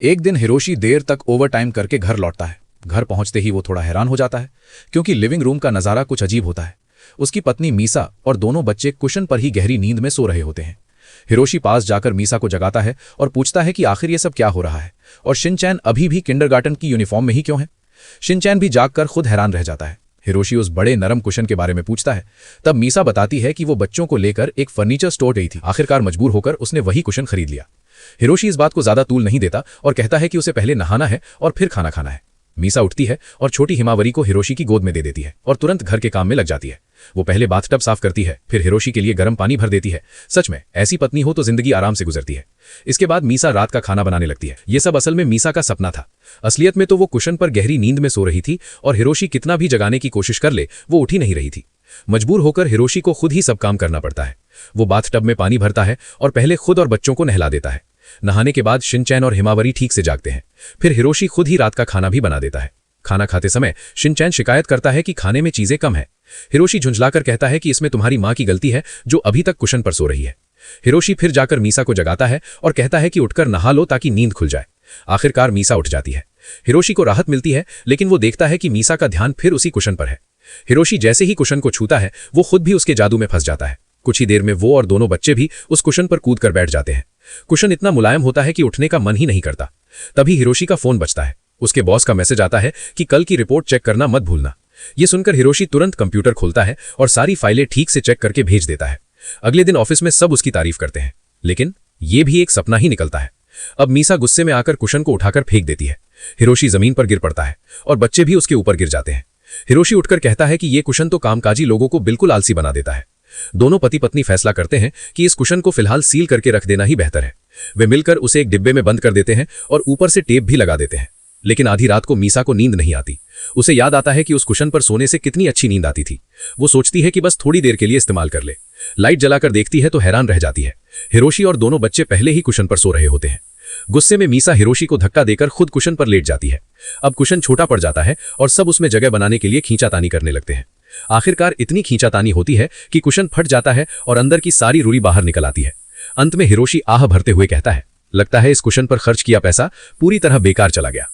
एक दिन हिरोशी देर तक ओवरटाइम करके घर लौटता है। घर पहुंचते ही वो थोड़ा हैरान हो जाता है क्योंकि लिविंग रूम का नज़ारा कुछ अजीब होता है। उसकी पत्नी मीसा और दोनों बच्चे कुशन पर ही गहरी नींद में सो रहे होते हैं। हिरोशी पास जाकर मीसा को जगाता है और पूछता है कि आखिर ये सब क्या हो रहा है और शिनचैन अभी भी किंडरगार्टन की यूनिफॉर्म में ही क्यों है। शिनचैन भी जागकर खुद हैरान रह जाता है। हिरोशी उस बड़े नरम कुशन के बारे में पूछता है। तब मीसा बताती है कि वो बच्चों को लेकर एक फर्नीचर स्टोर गई थी। आखिरकार मजबूर होकर उसने वही कुशन खरीद लिया। हिरोशी इस बात को ज्यादा तूल नहीं देता और कहता है कि उसे पहले नहाना है और फिर खाना खाना है। मीसा उठती है और छोटी हिमावरी को हिरोशी की गोद में दे देती है और तुरंत घर के काम में लग जाती है। वो पहले बाथटब साफ करती है, फिर हिरोशी के लिए गर्म पानी भर देती है। सच में ऐसी पत्नी हो तो जिंदगी आराम से गुजरती है। इसके बाद मीसा रात का खाना बनाने लगती है। ये सब असल में मीसा का सपना था। असलियत में तो वो कुशन पर गहरी नींद में सो रही थी और हिरोशी कितना भी जगाने की कोशिश कर ले वो उठ ही नहीं रही थी। मजबूर होकर हिरोशी को खुद ही सब काम करना पड़ता है। वो बाथटब में पानी भरता है और पहले खुद और बच्चों को नहला देता है। नहाने के बाद शिनचैन और हिमावरी ठीक से जागते हैं। फिर हिरोशी खुद ही रात का खाना भी बना देता है। खाना खाते समय शिनचैन शिकायत करता है कि खाने में चीजें कम है। हिरोशी झुंझलाकर कहता है कि इसमें तुम्हारी मां की गलती है जो अभी तक कुशन पर सो रही है। हिरोशी फिर जाकर मीसा को जगाता है और कहता है कि उठकर नहा लो ताकि नींद खुल जाए। आखिरकार मीसा उठ जाती है। हिरोशी को राहत मिलती है, लेकिन वो देखता है कि मीसा का ध्यान फिर उसी कुशन पर है। हिरोशी जैसे ही कुशन को छूता है वो खुद भी उसके जादू में फंस जाता है। कुछ ही देर में वो और दोनों बच्चे भी उस कुशन पर कूद कर बैठ जाते हैं। कुशन इतना मुलायम होता है कि उठने का मन ही नहीं करता। तभी हिरोशी का फोन बजता है। उसके बॉस का मैसेज आता है कि कल की रिपोर्ट चेक करना मत भूलना। ये सुनकर हिरोशी तुरंत कंप्यूटर खोलता है और सारी फाइलें ठीक से चेक करके भेज देता है। अगले दिन ऑफिस में सब उसकी तारीफ करते हैं, लेकिन ये भी एक सपना ही निकलता है। अब मीसा गुस्से में आकर कुशन को उठाकर फेंक देती है। हिरोशी जमीन पर गिर पड़ता है और बच्चे भी उसके ऊपर गिर जाते हैं। हिरोशी उठकर कहता है कि ये कुशन तो कामकाजी लोगों को बिल्कुल आलसी बना देता है। दोनों पति पत्नी फैसला करते हैं कि इस कुशन को फिलहाल सील करके रख देना ही बेहतर है। वे मिलकर उसे एक डिब्बे में बंद कर देते हैं और ऊपर से टेप भी लगा देते हैं। लेकिन आधी रात को मीसा को नींद नहीं आती। उसे याद आता है कि उस कुशन पर सोने से कितनी अच्छी नींद आती थी। वो सोचती है कि बस थोड़ी देर के लिए इस्तेमाल कर ले। लाइट जलाकर देखती है तो हैरान रह जाती है। हिरोशी और दोनों बच्चे पहले ही कुशन पर सो रहे होते हैं। गुस्से में मीसा हिरोशी को धक्का देकर खुद कुशन पर लेट जाती है। अब कुशन छोटा पड़ जाता है और सब उसमें जगह बनाने के लिए खींचातानी करने लगते हैं। आखिरकार इतनी खींचातानी होती है कि कुशन फट जाता है और अंदर की सारी रुई बाहर निकल आती है। अंत में हिरोशी आह भरते हुए कहता है, लगता है इस कुशन पर खर्च किया पैसा पूरी तरह बेकार चला गया।